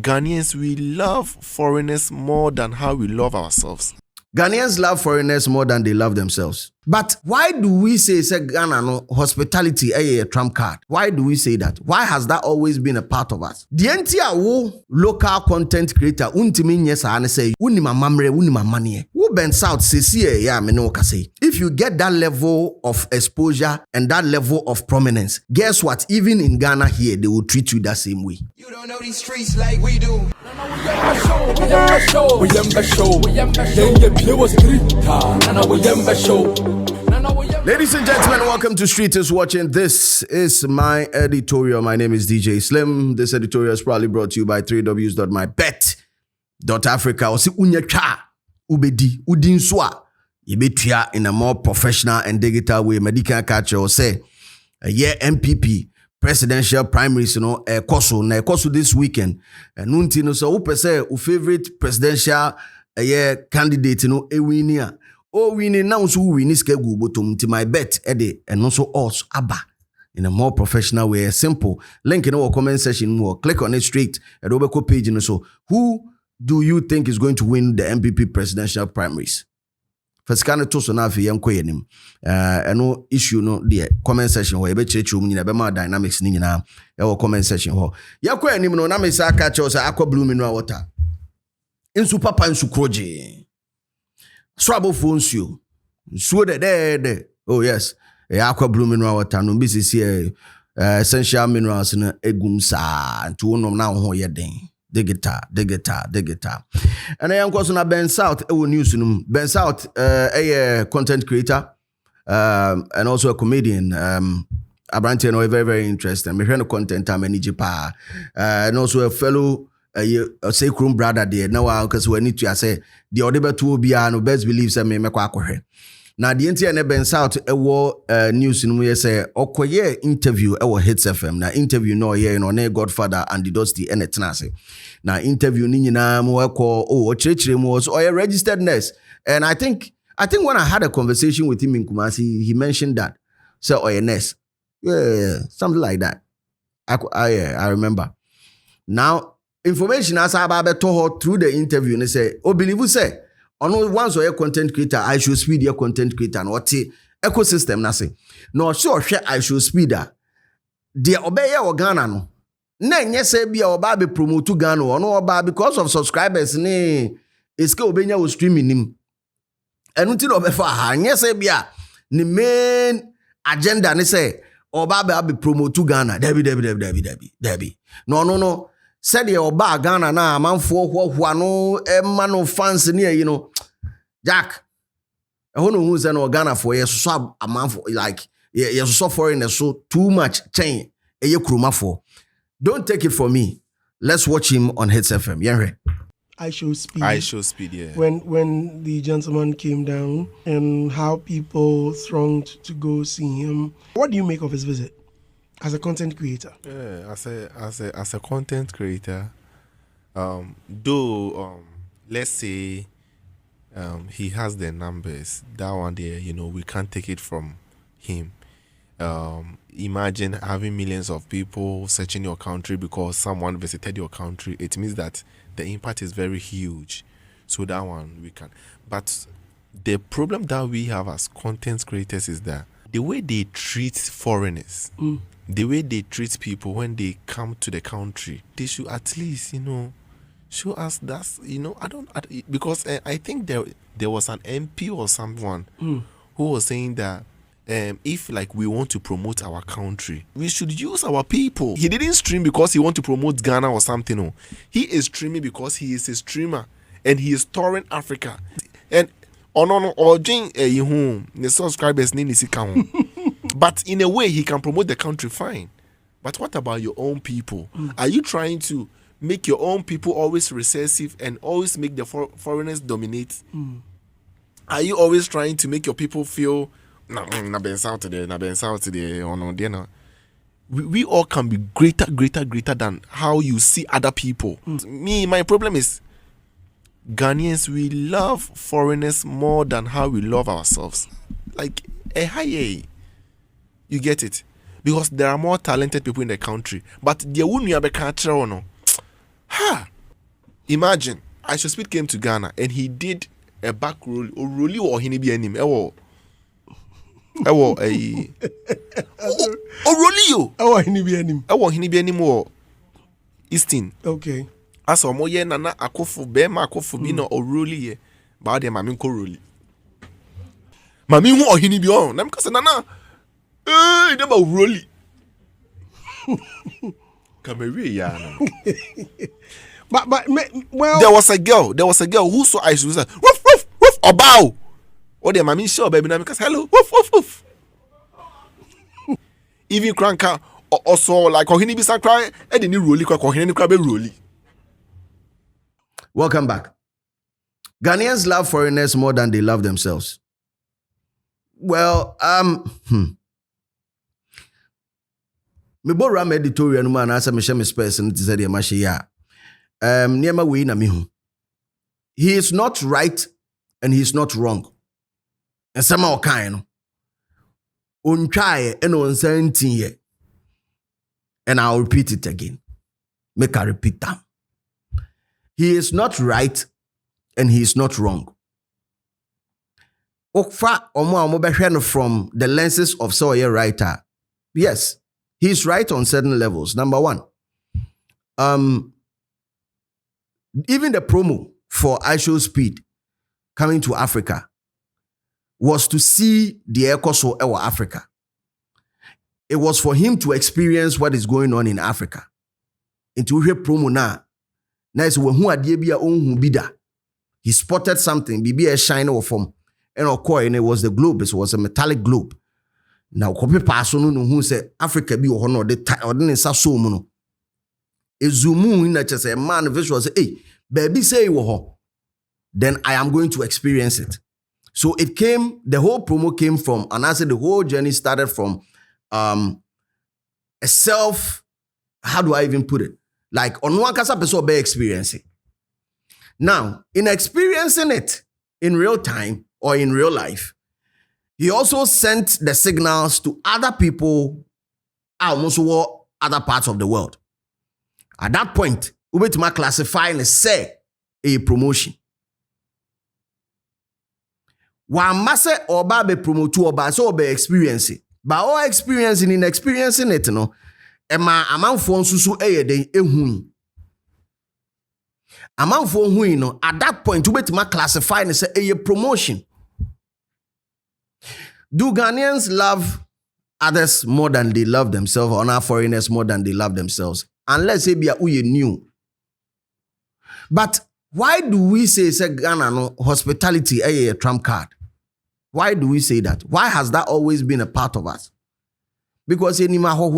Ghanaians, we love foreigners more than how we love ourselves. Ghanaians love foreigners more than they love themselves. But why do we say Ghana no hospitality a trump card? Why do we say that? Why has that always been a part of us? The entire local content creator untimi nyesa ane say unima mamre unima manie. Who Bensouth say yeah me no say. If you get that level of exposure and that level of prominence, guess what? Even in Ghana here, they will treat you that same way. You don't know these streets like we do. Ladies and gentlemen, welcome to Street is Watching. This is my editorial. My name is DJ Slim. This editorial is probably brought to you by 3ws.mybet.africa. Osi unyetwa ubedi udinswa yebetua in a more professional and digital way. Medical culture or say MPP presidential primaries, koso this weekend. Nunti no so upe say u favorite presidential candidate ewinia. Winning now so win is kegu bottom to my bet ede and also us abba in a more professional way. Simple link in our comment section more. Click on it straight at Obeko page and so who do you think is going to win the MPP presidential primaries? First kind of toss on afi yam koyenim. No issue no the comment section where be church room be more dynamics ni nyina e comment section ho. Ya koyenim no na me sa catch us akwa blue mineral water. Insu papa insu kroje. Swabo phones you. So de. Oh yes. Aqua blue mineral water no be see essential minerals in egum sa to no na ho ye den. Digita. And I am also na Bensouth news no. Bensouth a content creator and also a comedian Abrante no very very interesting. Me hear no content am any pa and also a fellow a sacrum brother there now because we need to say the other two be no best believe say me kwa akwohwe na the entire ne Bensouth news no we say okoye interview Hits FM na interview no ye no na Godfather and the Dusty and etnase na interview ni nyina mo chirechire mo so registered nurse and I think when I had a conversation with him in Kumasi he mentioned that so nurse something like that I remember now information as about to through the interview and say believe you say on once or content creator Ishowspeed your content creator and what ecosystem na say no sure share Ishowspeed the obey or Ghana no na nye say bia oba be promote Ghana no oba because of subscribers ne eske obenya wo streaming nim enu ti no be fa ha nye say bia the main agenda ne say oba be promote Ghana debi no said your ba Ghana na amanfo hwahwa no emma no fans ne Jack no who say no Ghana for yes so amanfo like yes so foreign so too much chain kuruma for. Don't take it from me. Let's watch him on Hits FM. Ishowspeed, yeah. When the gentleman came down and how people thronged to go see him. What do you make of his visit? As a content creator, as a content creator, though let's say he has the numbers, that one there, we can't take it from him. Imagine having millions of people searching your country because someone visited your country. It means that the impact is very huge. So that one we can. But the problem that we have as content creators is that the way they treat foreigners. The way they treat people when they come to the country, they should at least, show us that, because I think there was an MP or someone who was saying that if like we want to promote our country, we should use our people. He didn't stream because he want to promote Ghana or something. No. He is streaming because he is a streamer and he is touring Africa. And the subscribers need to count. But in a way, he can promote the country fine. But what about your own people? Are you trying to make your own people always recessive and always make the foreigners dominate? Are you always trying to make your people feel, na Bensouth today, or no, we all can be greater than how you see other people. My problem is, Ghanaians, we love foreigners more than how we love ourselves. Like, you get it? Because there are more talented people in the country. But the one you have a culture or no. Imagine, Ishowspeed came to Ghana and he did a back roll or rolly or he be anim. Rolly yo. He be anymore. Eastin. Okay. As a moye nana akofu bema akofu bi no rolly ye. Ba de mami ko rolly. Mami hu ohini bi on. Na mkase nana. De ba rolly. Kameri ya na. But well, there was a girl who saw Ishowspeed. Woof woof woof obow. Oh, the mami show baby na because hello woof woof woof. Even cranka also like ohini bisa cry e dey ni rolly kwa ohini ni cry be rolly. Welcome back. Ghanaians love foreigners more than they love themselves. Well, me bo ram editorial no man asa me share me space and say dey ma she ya. Niema we na me hu. He is not right and he is not wrong. And some o kan no. Untwae and onsantin ye. And I'll repeat it again. Make I repeat that. He is not right and he is not wrong. Okfa omo behwe from the lenses of so a writer. Yes, he is right on certain levels. Number one, even the promo for Ishowspeed coming to Africa was to see the Ecoso Ewa Africa. It was for him to experience what is going on in Africa. Into here promo na. Nice when who adie bia onhu bida. He spotted something, bibi a shine or from and it was the globe. It was a metallic globe. Now copy person no who say Africa be or no the or didn't sa so no. A zoom in that just a man visual say, hey, baby say wo. Then I am going to experience it. So it came, the whole promo came from, and I said the whole journey started from a self, how do I even put it? Like on one kasa person be experiencing. Now, in experiencing it in real time or in real life, he also sent the signals to other people almost other parts of the world. At that point, we went to classify and say a promotion. One must or be promote or so be experiencing. But all experiencing in experiencing it, no, Emma amount for susu day ehun. Amount for who no at that point, we went to classify and say a promotion. Do Ghanaians love others more than they love themselves, or not foreigners more than they love themselves? Unless they be a new. But why do we say Ghana no hospitality a trump card? Why do we say that? Why has that always been a part of us? Because yenima ho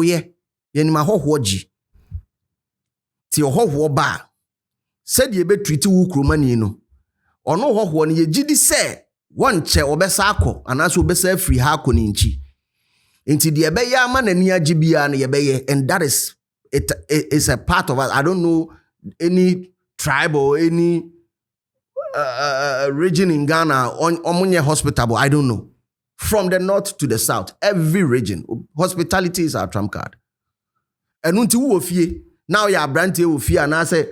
hoji. Ti ho ba. Said ye be treat wu kromani no. Ono ho ni ye gidi se one che obesa akọ anaso obesa free ha akọ ni nchi. Inti de ebe ya ama nani agibia na ye be ye, and that is it is a part of us. I don't know any tribe or any region in Ghana on omunye hospitable. I don't know. From the north to the south, every region, hospitality is our trump card. And unti wo fie now ya brante wo fie and I say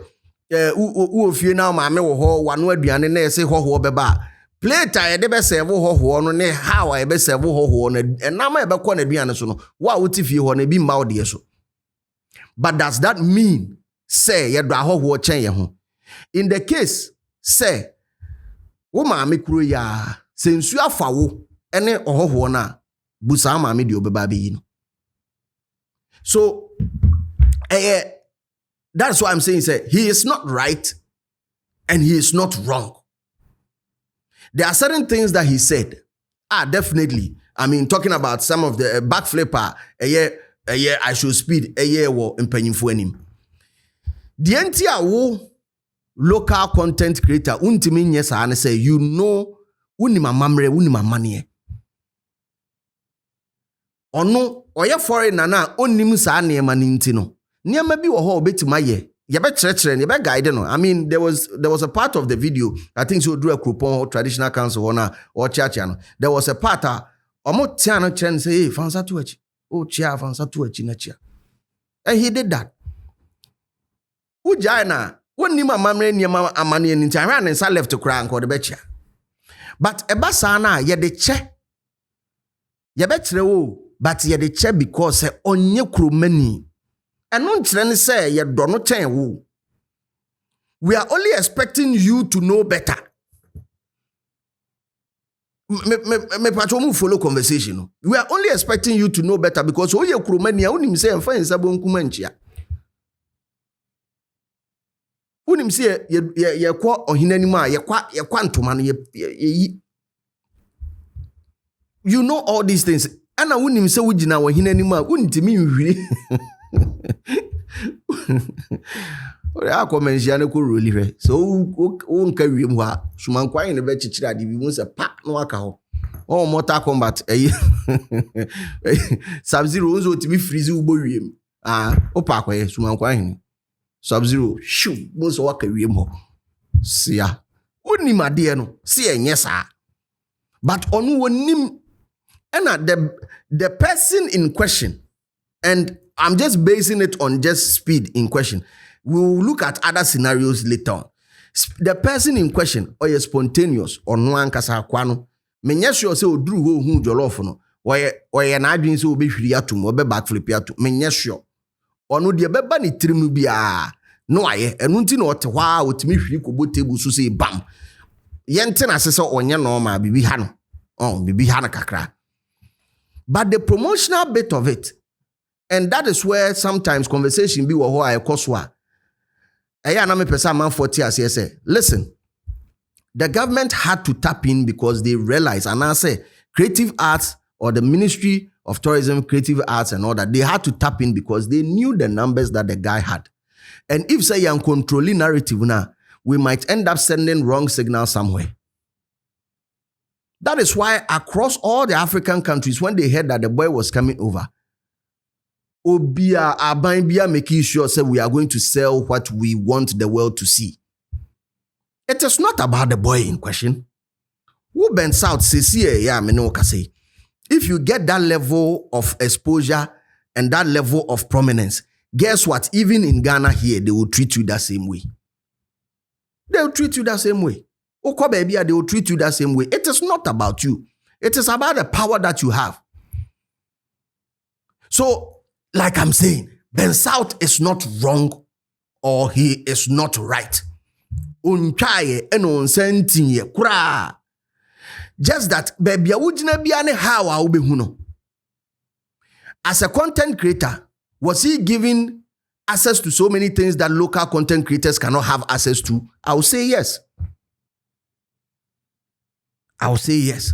wo fie now maame wo ho wano aduane na say ho beba. Plate I de be serve ho no ne how I be serve ho no enama e be ko na aduane so no wa wo ti fie ho na bi mba wo de so. But does that mean say ye do ho chen ye ho? In the case say wo maame kuro ya sensu afa wo ene ohoho na busa maame de obeba be yi no. So that's why I'm saying say he is not right and he is not wrong. There are certain things that he said. Definitely. I mean, talking about some of the backflipper, Ishowspeed, wo impanyimfo anim. The entire wo local content creator untimi nye sa na say you know unima mamre unima manie. Ono oye foreigner na onim sa na ema ni nti no. Niema bi wo ho obetima ye. You be church, you be guide no. I mean, there was a part of the video. I think so drew a coupon traditional council or church. There was a part. Omo tiano chen say, hey, fansa tuachi. Oh, chia fansa tuachi na chia. And he did that. Ujana, one nima mamre niyama amani and intaran and sa left to cry and call the betcha. But ebasana ye de che. Ye betre wo, but ye de che because se onye krumeni. And non trend say ye dono ten wo. We are only expecting you to know better. Me patrol follow conversation. We are only expecting you to know better because oye krumeni ya unim say enfa nsabo nkumanchia. Unim say ye kwa ohinanima ye kwa ntoma no ye you know all these things. Ana unim say wugina ohinanima untimi nhwire. Ora akomensia ne ko roli hwe. So wo nka wiem ho a sumankwan ne be chichira de bi mu se pa no aka ho. Oh Mortal Kombat Sub-Zero unzo timi freeze ubo wiem. Opa akwaye sumankwan Sub-Zero shoo mo so waka wiem ho. Sia. Onim ade no se enye saa. But onu wonim and the person in question, and I'm just basing it on just speed in question. We'll look at other scenarios later on. The person in question, or spontaneous, or no ankasa kwano, menye sure say odru ho hu jollof no, or na adwin say obe hwiri atum, obe backflip atum, menye sure. Ono de beba ni trim bia no aye, enu nti na ote hwa otimi hwiri kobo table so say bam. Yente na sese onye no ma bibi ha no. Bibi ha na kakra. But the promotional bit of it, and that is where sometimes conversation be wo I koswa. Eya na me pesa man 40 as say, listen, the government had to tap in because they realized, and I say creative arts or the Ministry of Tourism, creative arts and all that, they had to tap in because they knew the numbers that the guy had. And if say you're controlling narrative now, we might end up sending wrong signal somewhere. That is why across all the African countries, when they heard that the boy was coming over, Obia Abambia making sure say we are going to sell what we want the world to see. It is not about the boy in question. Who Bensouth say, yeah, me no say. If you get that level of exposure and that level of prominence, guess what? Even in Ghana here, they will treat you that same way. They will treat you that same way. Oko baby, they will treat you that same way. It is not about you. It is about the power that you have. So, like I'm saying, Bensouth is not wrong or he is not right. Unchaye eno sentinye kura. Just that baby awujina biane hawa ubehuno. As a content creator, was he given access to so many things that local content creators cannot have access to? I will say yes. I will say yes.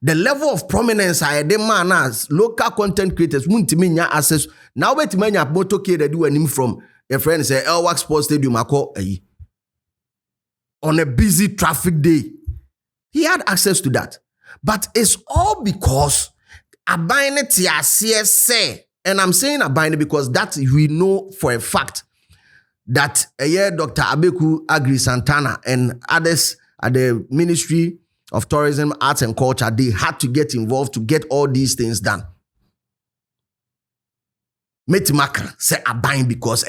The level of prominence I demand as local content creators won't mean access. Now wait manya moto kid do him from a friend say Elwak Sports Stadium on a busy traffic day. He had access to that. But it's all because Abine say, and I'm saying Abine because that we know for a fact that Dr. Abeku Agri Santana and others at the Ministry of Tourism, Arts and Culture, they had to get involved to get all these things done. Metimaka say Abine because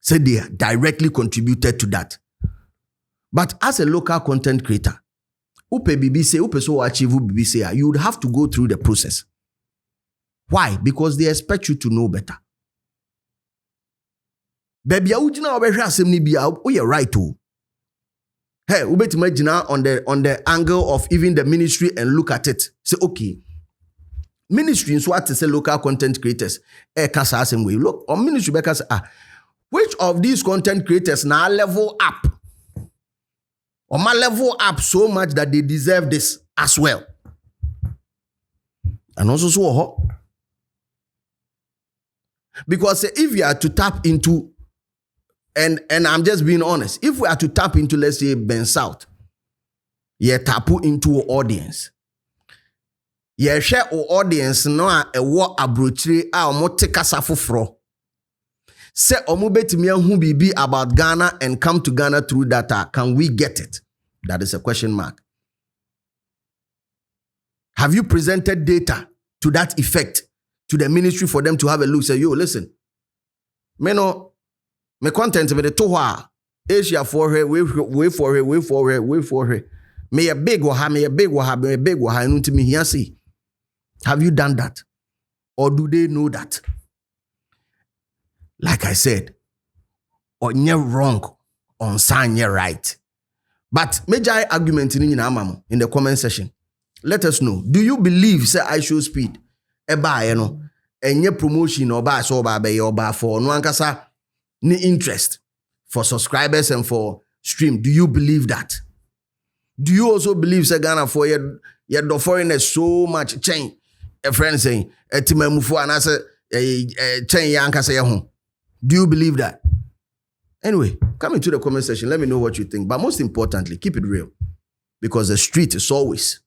say they directly contributed to that. But as a local content creator, upe BBC, upe so achieve BBC, you would have to go through the process. Why? Because they expect you to know better. Baby, you're right too. Hey, ubeti imagine on the angle of even the ministry and look at it. Say, okay, ministry is what to say local content creators. Kasa same way. Look, on ministry because which of these content creators now level up? Or my level up so much that they deserve this as well. And also so because if you are to tap into and I'm just being honest, if we are to tap into, let's say, Bensouth, you tap into audience. You share audience no a war abrochire a omoteka safofro. Say omubetimi hu bibi about Ghana and come to Ghana through data. Can we get it? That is a question mark. Have you presented data to that effect to the ministry for them to have a look? Say, yo, listen. Me no, me content me the to hwa. Asia for her, wait for her. Me a big waha, me a big waha, and me here see. Have you done that? Or do they know that? Like I said, on you're wrong, on sign you're right. But major argument in the comment section. Let us know. Do you believe say Ishowspeed eba you know enye promotion or ba so ba be or ba for no ankasa ni interest for subscribers and for stream? Do you believe that? Do you also believe say Ghana for your the foreigners so much chain? A friend saying etimamufu anase chain yankasa ye ho. Do you believe that? Anyway, come into the comment section. Let me know what you think. But most importantly, keep it real. Because the street is always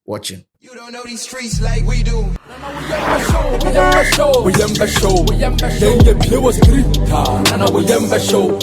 watching. You don't know these streets like we do. We show.